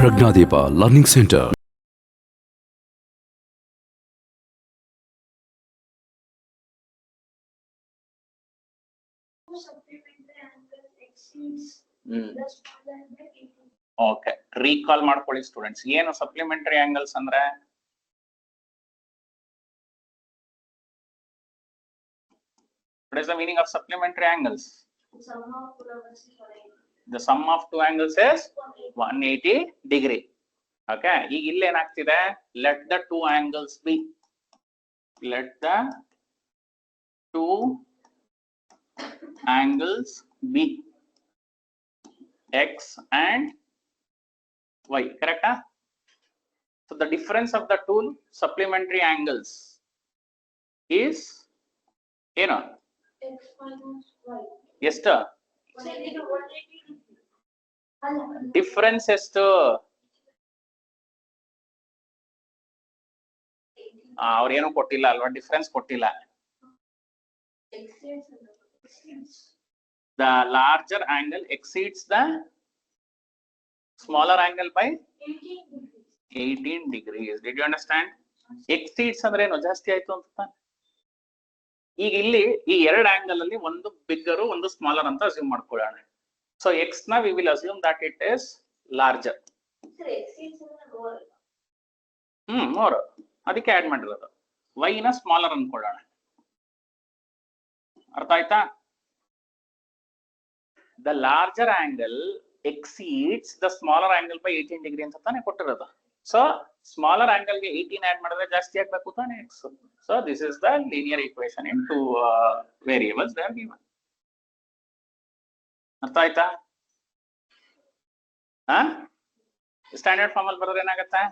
ಪ್ರಜ್ಞಾದೀಪ learning centre. Okay, recall ಮಾಡ್ಕೊಳ್ಳಿ students. ಏನು supplementary angles ಅಂದ್ರೆ? What is the meaning of supplementary angles? The sum of two angles is 180 degree. Okay, ಈಗ ಇಲ್ಲಿ ಏನಾಗ್ತಿದೆ? Let the two angles be. Let the two angles be x and y. Correct? So the difference of the two supplementary angles is, you know, x minus y. ಎಷ್ಟು? Difference ಎಷ್ಟು? ಅವ್ರೇನು ಕೊಟ್ಟಿಲ್ಲ ಅಲ್ವಾ? Difference ಕೊಟ್ಟಿಲ್ಲ. The larger angle exceeds the smaller angle by 18 degrees. Did you understand? Exceeds ಅಂದ್ರೆ ಏನು? ಜಾಸ್ತಿ ಆಯ್ತು ಅಂತ. ಈಗ ಇಲ್ಲಿ ಈ ಎರಡು ಆಂಗಲ್ ಅಲ್ಲಿ ಒಂದು ಬಿಗ್ಗರು ಒಂದು ಸ್ಮಾಲರ್ ಅಂತ ಅಸ್ಯೂಮ್ ಮಾಡ್ಕೊಳ್ಳೋಣ. ಸೊ ಎಕ್ಸ್ ನ we will assume that it is larger. More, ಅದಕ್ಕೆ ಆಡ್ ಮಾಡಿರೋದು. ವೈ ನ ಸ್ಮಾಲರ್ ಅನ್ಕೊಳ್ಳೋಣ. ಅರ್ಥ ಆಯ್ತಾ? The larger angle exceeds the smaller angle by 18 degree ಅಂತ ತಾನೇ ಕೊಟ್ಟಿರೋದು. ಸೊ ಸ್ಮಾಲರ್ ಆಂಗಲ್ ಗೆ 18 ಆಡ್ ಮಾಡಿದ್ರೆ ಜಾಸ್ತಿ ಆಗ್ಬೇಕು ತಾನೆ X. So this is the linear equation in two variables they are given. ಅರ್ಥ ಆಯ್ತಾ? ಸ್ಟ್ಯಾಂಡರ್ಡ್ ಫಾರ್ಮ್ ಅಲ್ಲಿ ಬರೋದು ಏನಾಗುತ್ತೆ?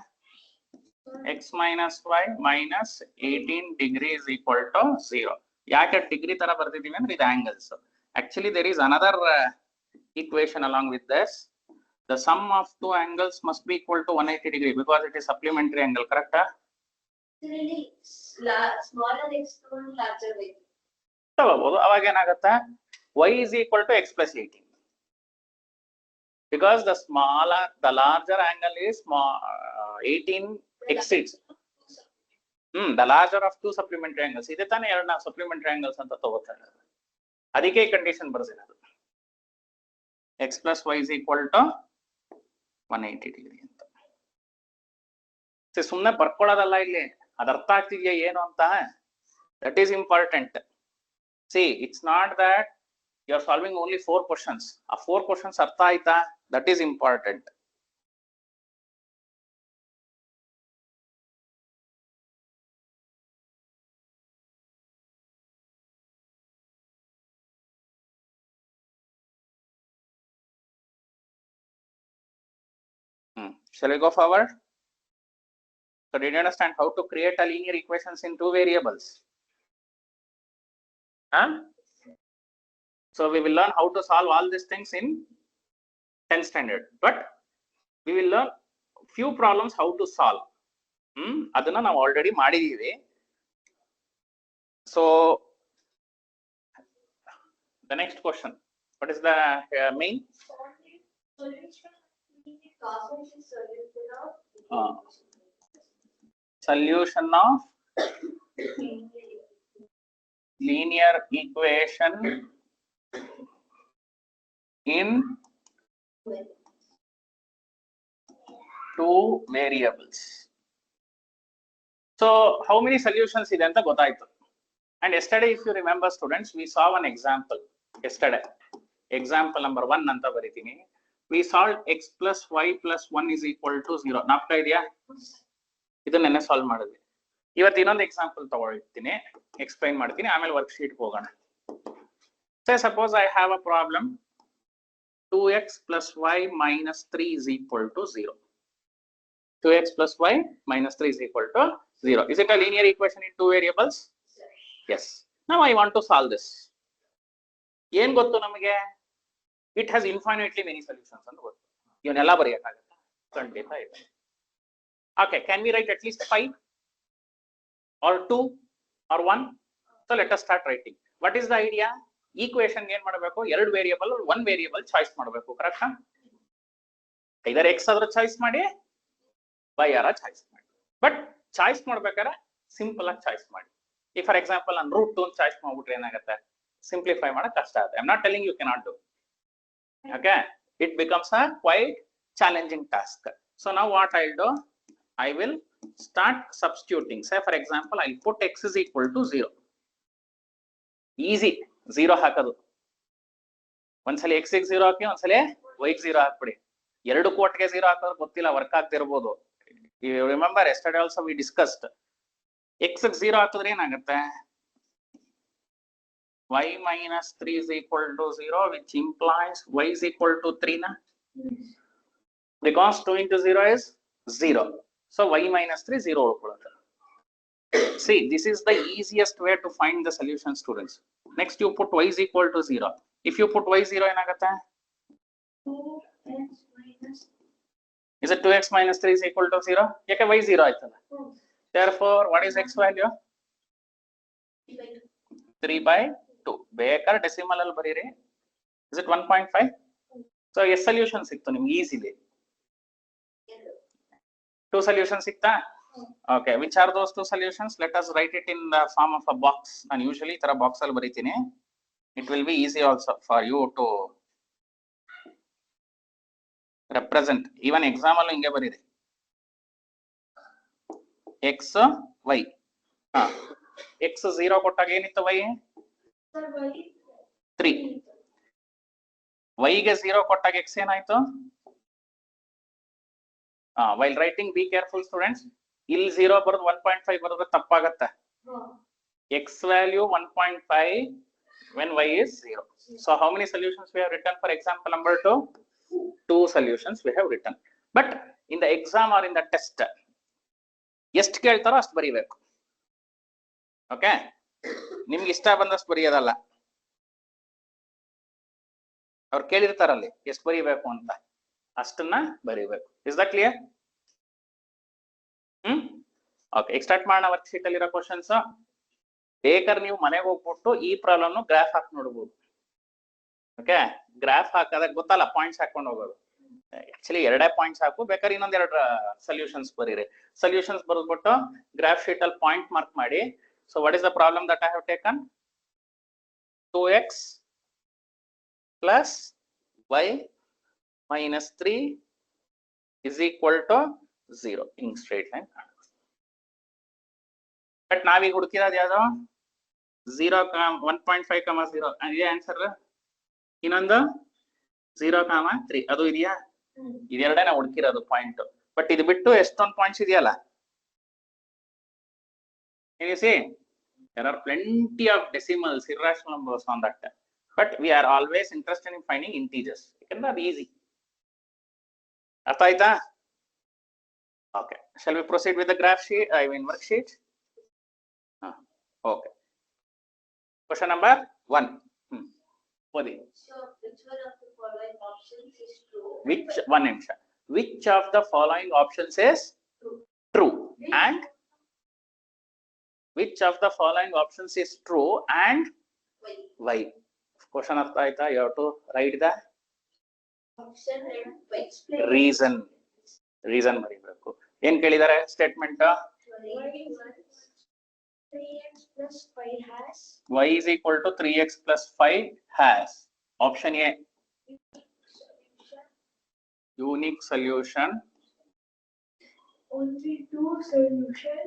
x minus y minus 18 degree is equal to 0. ಯಾಕೆ ಡಿಗ್ರಿ ತರ ಬರ್ತಿದೀವಿ ಅಂದ್ರೆ ಇದು angles. Actually there is another equation along with this. The sum of two angles must be equal to 180 degree because it is supplementary angle. Correct? Really smaller x to larger y. ತಗೋಬಹುದು. ಅವಾಗ ಏನಾಗುತ್ತೆ? y is equal to x plus 18 because the larger angle is 18 exceeds the larger of two supplementary angles. ಇದೆ ತಾನೇ ಎರಡನ್ನ supplementary angles ಅಂತ ತಗೋತಾರೆ. ಅದಕ್ಕೆ ಈ condition ಬರ್ಸಿರೋದು. x plus y is equal to 180 degree ಅಂತ. ಸುಮ್ಮನೆ ಬರ್ಕೊಳ್ಳೋದಲ್ಲ ಇಲ್ಲಿ. ಅದ ಅರ್ಥ ಆಗ್ತಿದ್ಯಾ ಏನು ಅಂತ? That is important. See, it's not that you are solving only 4 questions. ಆ 4 ಕ್ವಶನ್ಸ್ ಅರ್ಥ ಆಯ್ತಾ? That is important. Shall we go forward? So did you understand how to create a linear equations in two variables? So we will learn how to solve all these things in 10th standard, but we will learn few problems how to solve. ಅದನ್ನ ನಾವು already ಮಾಡಿದೀವಿ. So the next question, what is the main solution of linear equation in two variables. So how many solutions ಇದೆ ಅಂತ ಗೊತ್ತಾಯ್ತು. And yesterday, if you remember students, we saw one example yesterday. Example number 1 ಅಂತ ಬರೀತೀನಿ. We solved x plus y plus 1 is equal to 0. ನಾಪ್ತಾ ಇದೆಯಾ? ಇದನ್ನೆಲ್ಲ solve ಮಾಡಿದ್ವಿ. ಇವತ್ತು ಇನ್ನೊಂದು ಎಕ್ಸಾಂಪಲ್ ತಗೊಳ್ತೀನಿ, ಎಕ್ಸ್ಪ್ಲೈನ್ ಮಾಡ್ತೀನಿ, ಆಮೇಲೆ ವರ್ಕ್ ಶೀಟ್ ಹೋಗೋಣ. Say suppose I have a problem 2x plus y minus 3 is equal to 0. 2x plus y minus 3 is equal to 0. Is it a linear equation in two variables? Yes. Now I want to solve this. ಏನ್ ಗೊತ್ತು ನಮಗೆ? It has infinitely many solutions ಅಂತ ಗೊತ್ತು. ಇವನ್ನೆಲ್ಲ ಬರೆಯಕ್ಕಾಗತ್ತಾ? ಖಂಡಿತ ಇಲ್ಲ. Okay, can we write at least 5 or 2 or 1? So let us start writing. What is the idea? Equation ಏನ್ ಮಾಡಬೇಕು? ಎರಡು ವೇರಿಯಬಲ್ ಒಂದು ವೇರಿಯಬಲ್ ಚಾಯ್ಸ್ ಮಾಡಬೇಕು. ಕರೆಕ್ಟಾ? ಇದರ ಎಕ್ಸ್ ಆದ್ರೂ ಚಾಯ್ಸ್ ಮಾಡಿ, ವೈ ಆರ ಚಾಯ್ಸ್ ಮಾಡಿ. ಬಟ್ ಚಾಯ್ಸ್ ಮಾಡ್ಬೇಕಾದ್ರೆ ಸಿಂಪಲ್ ಆಗಿ ಚಾಯ್ಸ್ ಮಾಡಿ. ಈ ಫಾರ್ ಎಕ್ಸಾಂಪಲ್ ನಾನು √2 ಚಾಯ್ಸ್ ಮಾಡ್ಬಿಟ್ರೆ ಏನಾಗುತ್ತೆ, ಸಿಂಪ್ಲಿಫೈ ಮಾಡಕ್ ಕಷ್ಟ ಆಗುತ್ತೆ. I am not telling you cannot do. Okay, it becomes a quite challenging task. So now what I'll do, I will start substituting. Say for example, I'll put x is equal to 0. Easy, 0 ಹಾಕೋದು. ಒಂದ್ಸಲ x ಗೆ 0 ಹಾಕಿ, ಒಂದ್ಸಲ y ಗೆ 0 ಹಾಕ್ಬಿಡಿ. ಎರಡು ಕೋಟ್ಗೆ 0 ಹಾಕೋದು ಗೊತ್ತಿಲ್ಲ, work ಆಗ್ತಿರ್ಬೋದು. You remember yesterday also we discussed. x ಗೆ 0 ಹಾಕಿದ್ರೆ ಏನಾಗುತ್ತೆ, y minus 3 is equal to 0, which implies y is equal to 3 na? Because 2 into 0 is 0. So y minus 3 0. See, this is the easiest way to find the solution, students. Next you put y is equal to 0. If you put y 0 ಏನಾಗುತ್ತೆ, 2x minus is it 2x minus 3 is equal to 0? ಯಾಕೆ y 0 ಆಯ್ತಲ್ಲ. Therefore what is x value? 3/2. ಬೇಕಾದ್ರೆ decimal ಅಲ್ಲಿ ಬರೀರಿ. Is it 1.5? So yes solution ಸಿಕ್ತು ನಿಮ್ಗೆ easily. 2 solutions ಸಿಕ್ತಾ? Okay, which are those 2 solutions? Let us write it in the form of a box. ನಾನು usually ಈ ತರ ಬಾಕ್ಸ್ ಅಲ್ಲಿ ಬರೀತೀನಿ. It will be easy also for you to represent. Even exam ಅಲ್ಲೂ ಹಿಂಗೆ ಬರೀರಿ. x y. x 0 ಕೊಟ್ಟಾಗ ಏನಿತ್ತು y? 3. y ಗೆ 0 ಕೊಟ್ಟಾಗ x ಏನಾಯ್ತು? While writing be careful students. ಇಲ್ಲಿ 0 ಬರೋದು 1.5 ಬರೋದು ತಪ್ಪಾಗತ್ತೆ. x value 1.5 when y is 0. So how many solutions we have written for example number 2? 2 solutions we have written. But in the exam or in the test, ಎಷ್ಟು ಕೇಳ್ತಾರೋ ಅಷ್ಟು ಬರೀಬೇಕು. Okay, ನಿಮ್ಗೆ ಇಷ್ಟ ಬಂದಷ್ಟು ಬರೆಯೋದಲ್ಲ, ಅವ್ರು ಕೇಳಿರ್ತಾರಲ್ಲಿ ಎಷ್ಟು ಬರೀಬೇಕು ಅಂತ, ಅಷ್ಟನ್ನ ಬರೀಬೇಕು. Is that clear? ಓಕೆ, ಈಗ ಸ್ಟಾರ್ಟ್ ಮಾಡೋಣ. ವರ್ಕ್ ಶೀಟ್ ಅಲ್ಲಿರೋ ಕ್ವಶನ್ಸ್ ಬೇಕಾದ್ರೆ ನೀವು ಮನೆಗೆ ಹೋಗ್ಬಿಟ್ಟು ಈ ಪ್ರಾಬ್ಲಮ್ ಗ್ರಾಫ್ ಹಾಕಿ ನೋಡ್ಬೋದು. ಓಕೆ, ಗ್ರಾಫ್ ಹಾಕದಾಗ ಗೊತ್ತಲ್ಲ, ಪಾಯಿಂಟ್ಸ್ ಹಾಕೊಂಡು ಹೋಗೋದು. ಆಕ್ಚುಲಿ 2 ಪಾಯಿಂಟ್ಸ್ ಹಾಕು, ಬೇಕಾದ್ರೆ ಇನ್ನೊಂದ್ 2 ಸೊಲ್ಯೂಷನ್ಸ್ ಬರೀರಿ. ಸೊಲ್ಯೂಷನ್ಸ್ ಬರೆದ್ಬಿಟ್ಟು ಗ್ರಾಫ್ ಶೀಟ್ ಅಲ್ಲಿ ಪಾಯಿಂಟ್ ಮಾರ್ಕ್ ಮಾಡಿ. So what is the problem that I have taken? 2x plus y minus 3 is equal to 0 in straight line. But ನಾವೀಗ ಹುಡುಕಿರೋದು ಯಾವ್ದು? 0, 1.5, 0 ಅದೇ ಆನ್ಸರ್. ಇನ್ನೊಂದು 0, 3 ಅದು ಇದೆಯಾ? ಇದೆರಡೇ ನಾವು ಹುಡುಕಿರೋದು ಪಾಯಿಂಟ್. ಬಟ್ ಇದು ಬಿಟ್ಟು ಎಷ್ಟೊಂದು ಪಾಯಿಂಟ್ಸ್ ಇದೆಯಲ್ಲ. You see, there are plenty of decimals, irrational numbers on that. But we are always interested in finding integers. It's not easy. ಅರ್ಥ ಆಯ್ತಾ? Okay. Shall we proceed with the graph sheet? I mean worksheet. Okay. Question number 1. ಓದಿ. So which one of the following options is true? One ನಿಮಿಷ. Which of the following options is true? And which of the following options is true and why? Question ಅರ್ಥ ಆಯ್ತಾ? You have to write the Option and explain. reason ಬರೀಬೇಕು. ಏನ್ ಕೇಳಿದಾರೆ statement? 3x plus 5 has. y is equal to 3x plus 5 has. Option A, unique solution. Only 2 solution.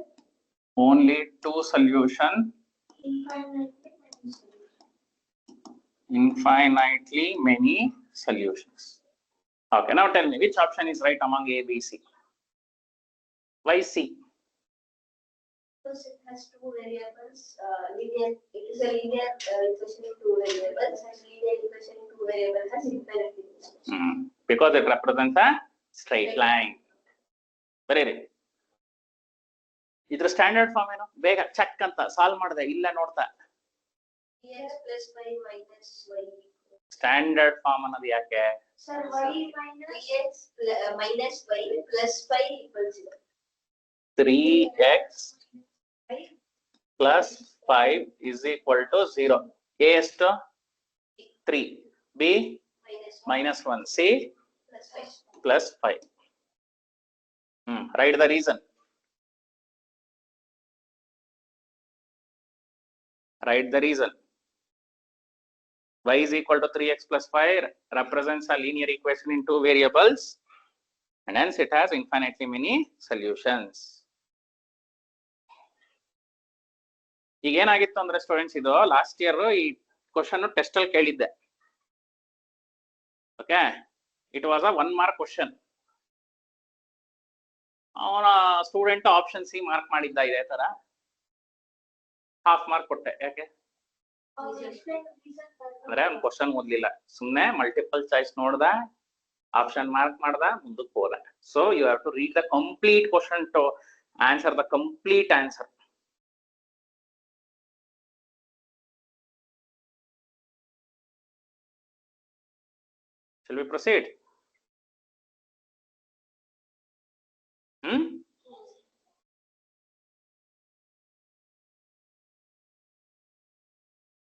Only 2 solution. Infinitely many solutions. Okay, now tell me which option is right among A, B, C? Why C? Because it has 2 variables. Linear. It is a linear equation in 2 variables. And linear equation in 2 variables has infinite solutions. Because it represents a straight line. ಬರೀರಿ. ಇದ್ರ standard form ಏನು? ಬೇಗ check ಅಂತ solve ಮಾಡಿದೆ, ಇಲ್ಲ ನೋಡ್ತಾ. X plus 5 minus y. Standard form ಅನ್ನೋದು ಯಾಕೆ? Sir, y minus 3x minus y plus 5 equals 0. 3x plus 5 is equal to 0. A is to 3, B Minus minus 1, C plus 5. plus 5. Write the reason. Write the reason. Y is equal to 3x plus 5 represents a linear equation in two variables, and hence it has infinitely many solutions. ಈಗ ಏನಾಗಿತ್ತು ಅಂದ್ರೆ students, ಇದು last year ಈ question test ಅಲ್ಲಿ ಕೇಳಿದ್ದೆ. Okay, it was a 1 mark question. ಅವನ student option C mark ಮಾಡಿದ್ದ ಇದೇ ತರ, ಹಾಫ್ ಮಾರ್ಕ್ ಕೊಟ್ಟೆ. ಯಾಕೆ ಅಂದ್ರೆ ಅವ್ನು ಕ್ವಶನ್ ಓದ್ಲಿಲ್ಲ, ಸುಮ್ನೆ ಮಲ್ಟಿಪಲ್ ಚಾಯ್ಸ್ ನೋಡ್ದ, ಆಪ್ಷನ್ ಮಾರ್ಕ್ ಮಾಡ್ದ, ಮುಂದಕ್ಕೆ ಹೋದ. So you have to read the complete question to answer the complete answer. Shall we proceed?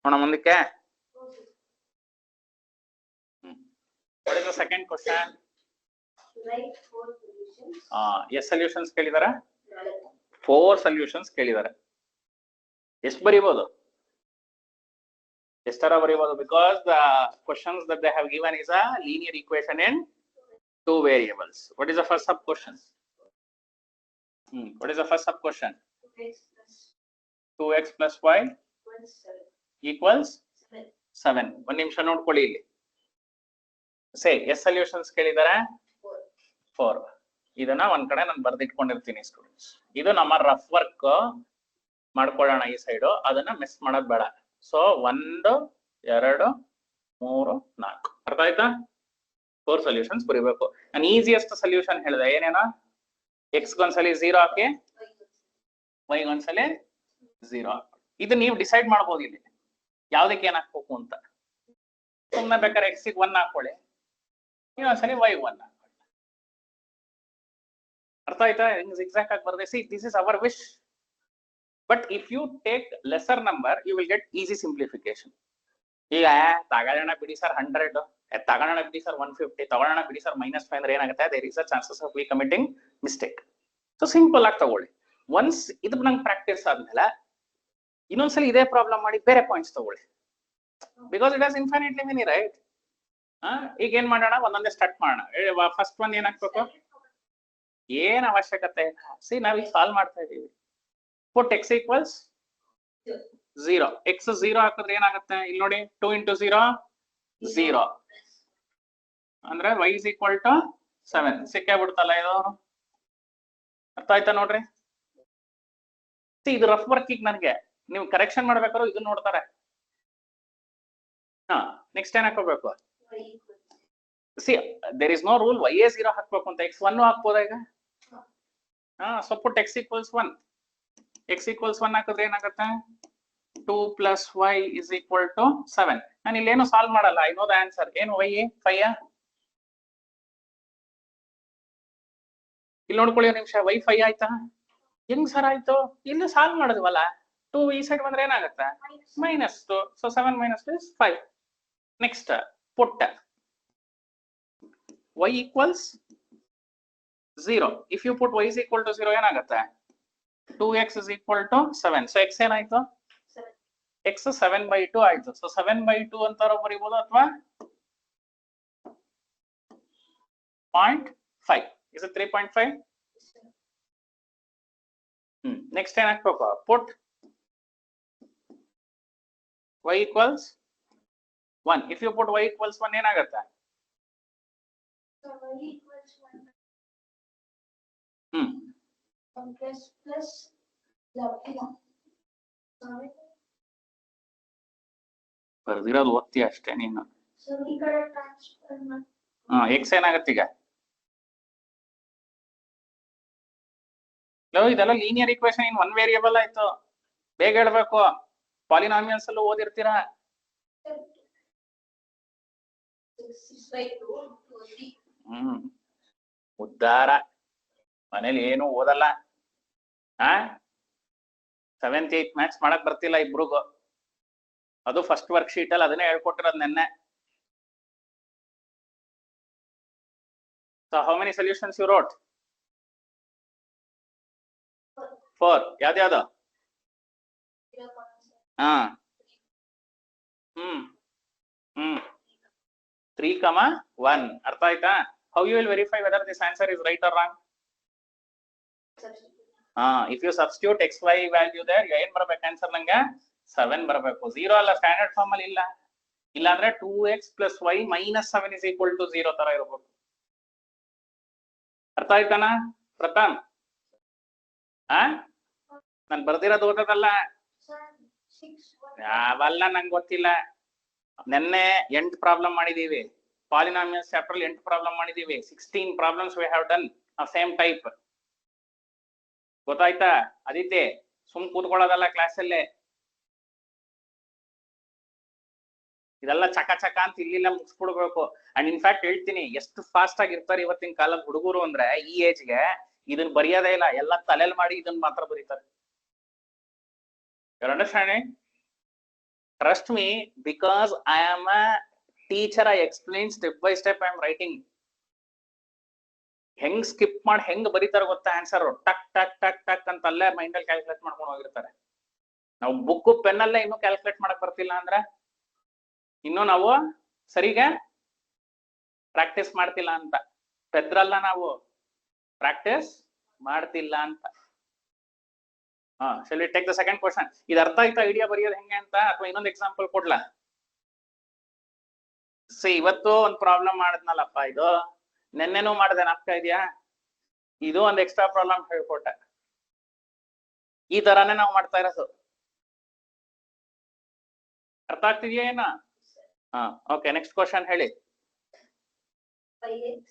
ನೋಡೋಣ ಮುಂದಕ್ಕೆ. What is the second question? Write 4 solutions. ಎಷ್ಟು ಸೊಲ್ಯೂಷನ್ಸ್ ಕೇಳಿದಾರೆ? 4 ಸೊಲ್ಯೂಷನ್ಸ್ ಕೇಳಿದಾರೆ. ಎಷ್ಟು ಬರೀಬಹುದು? ಎಷ್ಟರ ಬರೀಬಹುದು? Because the questions that they have given is a linear equation in 2 variables. What is the first sub question? What is the first sub question? 2x plus y equals 7. ಒಂದು ನಿಮಿಷ ನೋಡ್ಕೊಳ್ಳಿ ಇಲ್ಲಿ. ಸೇ ಎಷ್ಟು solutions ಕೇಳಿದಾರೆ? 4. ಇದನ್ನ ಒಂದ್ ಕಡೆ ನಾನು ಬರ್ದಿಟ್ಕೊಂಡಿರ್ತೀನಿ ಸ್ಟೂಡೆಂಟ್ಸ್. ಇದು ನಮ್ಮ ರಫ್ ವರ್ಕ್ ಮಾಡ್ಕೊಳ್ಳೋಣ ಈ ಸೈಡು, ಅದನ್ನ ಮಿಸ್ ಮಾಡೋದ್ ಬೇಡ. ಸೊ 1 2 3 4 ಅರ್ಥ ಆಯ್ತಾ? 4 ಸೊಲ್ಯೂಷನ್ಸ್ ಬರೀಬೇಕು. ನಾನು ಈಸಿಯೆಸ್ಟ್ ಸೊಲ್ಯೂಷನ್ ಹೇಳಿದೆ, ಏನೇನೋ ಎಕ್ಸ್ ಒಂದ್ಸಲಿ 0 ಹಾಕಿ, ವೈ ಒಂದ್ಸಲಿ 0. ಇದು ನೀವು ಡಿಸೈಡ್ ಮಾಡ್ಬೋದು ಇಲ್ಲಿ ಯಾವ್ದಕ್ಕೆ ಏನ್ ಹಾಕ್ಬೇಕು ಅಂತ. ಸುಮ್ಮನೆ ಬೇಕಾದ್ರೆ ಎಕ್ಸ್ 1 ಹಾಕೊಳ್ಳಿ, ಇನ್ನೊಂದ್ಸಲಿ ವೈ 1 ಹಾಕೊಳ್ಳಿ. ಅರ್ಥ ಆಯ್ತಾ? ಎಕ್ಸಾಕ್ಟ್ ಆಗಿ ಬರ್ದೆ. C, this is our wish. But if you take lesser number, you will get easy simplification. ಈಗ ತಗೊಳ್ಳೋಣ ಬಿಡಿ ಸರ್ 100, ತಗೊಳ್ಳೋಣ ಬಿಡಿ ಸರ್ 150, ತಗೊಳ್ಳೋಣ ಬಿಡಿ ಸರ್ -5 ಅಂದ್ರೆ ಏನಾಗುತ್ತೆ? there is a chances of we committing mistake. So simple ಆಗಿ ತಗೊಳ್ಳಿ. ಒನ್ಸ್ ಇದು ನಂಗೆ ಪ್ರಾಕ್ಟೀಸ್ ಆದ್ಮೇಲೆ ಇನ್ನೊಂದ್ಸಲಿ ಇದೇ ಪ್ರಾಬ್ಲಮ್ ಮಾಡಿ ಬೇರೆ ಪಾಯಿಂಟ್ಸ್ ತಗೊಳ್ಳಿ. Because it has infinitely many, right? ಈಗ ಏನ್ ಮಾಡೋಣ, ಒಂದೊಂದೇ ಸ್ಟಾರ್ಟ್ ಮಾಡೋಣ. ಫಸ್ಟ್ ಒನ್ ಏನ್ ಹಾಕ್ಬೇಕು? ಏನ್ ಅವಶ್ಯಕತೆ ಇಲ್ಲ. ಸಿ, ನಾವೀಗ ಸಾಲ್ವ್ ಮಾಡ್ತಾ ಇದೀವಿ. Put x equals 0. x 0 ಹಾಕಿದ್ರೆ ಏನಾಗುತ್ತೆ? ಇಲ್ಲಿ ನೋಡಿ, 2 into 0 0 ಅಂದ್ರೆ y is equal to 7. ಸಿಕ್ಕೇ ಬಿಡ್ತಲ್ಲ ಇದು. ಅರ್ಥ ಆಯ್ತಾ ನೋಡ್ರಿ? ಇದು ರಫ್ ವರ್ಕ್. ಈಗ ನನಗೆ ನೀವು ಕರೆಕ್ಷನ್ ಮಾಡ್ಬೇಕಾದ್ರು ಇದನ್ನ ನೋಡ್ತಾರೆ. ನೆಕ್ಸ್ಟ್ ಏನ್ ಹಾಕೋಬೇಕು? See, there is no rule y 0 ಹಾಕ್ಬೇಕು ಅಂತ. x 1 ಹಾಕ್ಬೋದಾ ಈಗ? So put x equals 1. x equals 1 ಹಾಕಿದ್ರೆ ಏನಾಗುತ್ತೆ? 2 plus y is equal to 7. ನಾನು ಇಲ್ಲೇನು ಸಾಲ್ವ್ ಮಾಡಲ್ಲ, ಐ ನೋ ದ ಆನ್ಸರ್. ಏನು y 5? ಇಲ್ಲಿ ನೋಡ್ಕೊಳ್ಳಿ ಒಂದು ನಿಮಿಷ. y 5 ಆಯ್ತಾ? ಹೆಂಗ್ ಸರ್ ಆಯ್ತು? ಇಲ್ಲಿ ಸಾಲ್ವ್ ಮಾಡಿದ್ವಲ್ಲ. 2 ಈ ಸೈಡ್ ಬಂದ್ರೆ ಏನಾಗುತ್ತೆ? -2. So 7 - 2 is 5. Next put y equals 0. if you put y is equal to 0 ಏನಾಗುತ್ತೆ? 2x is equal to 7. So x ಏನಾಯ್ತು? x 7/2 ಆಯ್ತು. ಸೊ 7/2 ಅಂತಾರ ಬರೀಬಹುದು, ಅಥವಾ 0.5. is it 3.5? ನೆಕ್ಸ್ಟ್ ಏನ್ ಹಾಕ್ಬೇಕು? put y equals 1. if you put y equals 1 ಏನಾಗುತ್ತೆ? ಬರ್ದಿರೋದು ಓದ್ತಿ ಅಷ್ಟೇ ನೀನು. ಎಕ್ಸ್ ಏನಾಗತ್ತೆ ಈಗ? ಇದೆಲ್ಲ ಲೀನಿಯರ್ ಈಕ್ವೇಶನ್ ಇನ್ 1 ವೇರಿಯಬಲ್ ಆಯ್ತು. ಬೇಗ ಹೇಳ್ಬೇಕು. ಪಾಲಿನಾಮಿಯಲ್ಸ್ ಅಲ್ಲೂ ಓದಿರ್ತೀರಾ. ಉದ್ದಾರ ಮನೇಲಿ ಏನು ಓದಲ್ಲ. 7th 8th ಮ್ಯಾಥ್ಸ್ ಮಾಡಕ್ ಬರ್ತಿಲ್ಲ ಇಬ್ರಿಗೂ. ಅದು ಫಸ್ಟ್ ವರ್ಕ್ ಶೀಟ್ ಅಲ್ಲಿ ಅದನ್ನೇ ಹೇಳ್ಕೊಟ್ಟಿರೋದು ನೆನ್ನೆ. So how many solutions you wrote? 4. ಯಾವ್ದು? ಹಾ 3, 1. ಅರ್ಥ ಆಯ್ತಾ? How you will verify whether this answer is right or wrong? If you substitute xy value there, ಏನ್ ಬರ್ಬೇಕು ಆನ್ಸರ್ ನಂಗೆ 7 ಬರ್ಬೇಕು. 0 ಅಲ್ಲ, ಸ್ಟ್ಯಾಂಡರ್ಡ್ ಫಾರ್ಮ್ ಅಲ್ಲಿ ಇಲ್ಲ. ಇಲ್ಲ ಅಂದ್ರೆ 2x plus y minus 7 is equal to 0 ತರ ಇರಬೇಕು. ಅರ್ಥ ಆಯ್ತಾನ ಪ್ರಥಮ್? ನಾನು ಬರ್ದಿರೋದು ಓದೋದಲ್ಲ, ಯಾವಲ್ಲ ನಂಗೆ ಗೊತ್ತಿಲ್ಲ. ನೆನ್ನೆ 8 ಪ್ರಾಬ್ಲಮ್ ಮಾಡಿದೀವಿ. ಪಾಲಿನಾಮಿಯಲ್ಸ್ ಚಾಪ್ಟರ್ 8 ಪ್ರಾಬ್ಲಮ್ ಮಾಡಿದೀವಿ. 16 problems we have done of same type. ಗೊತ್ತಾಯ್ತಾ ಅದಿತಿ? ಸುಮ್ ಕೂತ್ಕೊಳ್ಳೋದಲ್ಲ ಕ್ಲಾಸಲ್ಲೇ. ಇದೆಲ್ಲ ಚಕ ಚಕ ಅಂತ ಇಲ್ಲಿಲ್ಲ ಮುಗಿಸ್ಬಿಡ್ಬೇಕು. ಅಂಡ್ ಇನ್ಫ್ಯಾಕ್ಟ್ ಹೇಳ್ತೀನಿ, ಎಷ್ಟು ಫಾಸ್ಟ್ ಆಗಿ ಇರ್ತಾರೆ ಇವತ್ತಿನ ಕಾಲದ ಹುಡುಗರು ಅಂದ್ರೆ, ಈ ಏಜ್ಗೆ ಇದನ್ನ ಬರೆಯೋದೇ ಇಲ್ಲ, ಎಲ್ಲ ತಲೆಲ್ ಮಾಡಿ ಇದನ್ನ ಮಾತ್ರ ಬರೀತಾರೆ. You're understanding? Trust me, because I am a teacher, I explain step by step. I am writing. ಹೆಂಗ್ ಸ್ಕಿಪ್ ಮಾಡಿ ಹೆಂಗ್ ಬರೀತಾರ ಗೊತ್ತಾ ಆನ್ಸರ್? ಟಕ್ ಟಕ್ ಟಕ್ ಟಕ್ ಅಂತ ಅಲ್ಲೇ ಮೈಂಡ್ ಅಲ್ಲಿ ಕ್ಯಾಲ್ಕುಲೇಟ್ ಮಾಡ್ಕೊಂಡು ಹೋಗಿರ್ತಾರೆ. ನಾವು ಬುಕ್ ಪೆನ್ ಅಲ್ಲೇ ಇನ್ನೂ ಕ್ಯಾಲ್ಕುಲೇಟ್ ಮಾಡಕ್ ಬರ್ತಿಲ್ಲ ಅಂದ್ರೆ ಇನ್ನು ನಾವು ಸರಿಗೆ ಪ್ರಾಕ್ಟೀಸ್ ಮಾಡ್ತಿಲ್ಲ ಅಂತ. ಪೆದ್ರಲ್ಲ, ನಾವು ಪ್ರಾಕ್ಟೀಸ್ ಮಾಡ್ತಿಲ್ಲ ಅಂತ. shall we take the second question? ಇದು ಅರ್ಥ ಆಯ್ತಾ ಐಡಿಯಾ ಬರೆಯೋದು ಹೆಂಗೆ ಅಂತ, ಅಥವಾ ಇನ್ನೊಂದು ಎಕ್ಸಾಂಪಲ್ ಕೊಡ್ಲಾ? ಇವತ್ತು ಒಂದು ಪ್ರಾಬ್ಲಮ್ ಮಾಡಿದ್ನಲ್ಲಪ್ಪ, ಇದು ನೆನ್ನೆನೂ ಮಾಡಿದೆ, ನಾಪ್ಕ ಇದೆಯಾ? ಇದು ಒಂದು ಎಕ್ಸ್ಟ್ರಾ ಪ್ರಾಬ್ಲಮ್ ಹೇಳ್ಕೊಟ್ಟೆ. ಈ ತರಾನೇ ನಾವು ಮಾಡ್ತಾ ಇರೋದು. ಅರ್ಥ ಆಗ್ತಿದ್ಯಾ ಏನ? ಓಕೆ, ನೆಕ್ಸ್ಟ್ ಕ್ವಶನ್ ಹೇಳಿ. 5x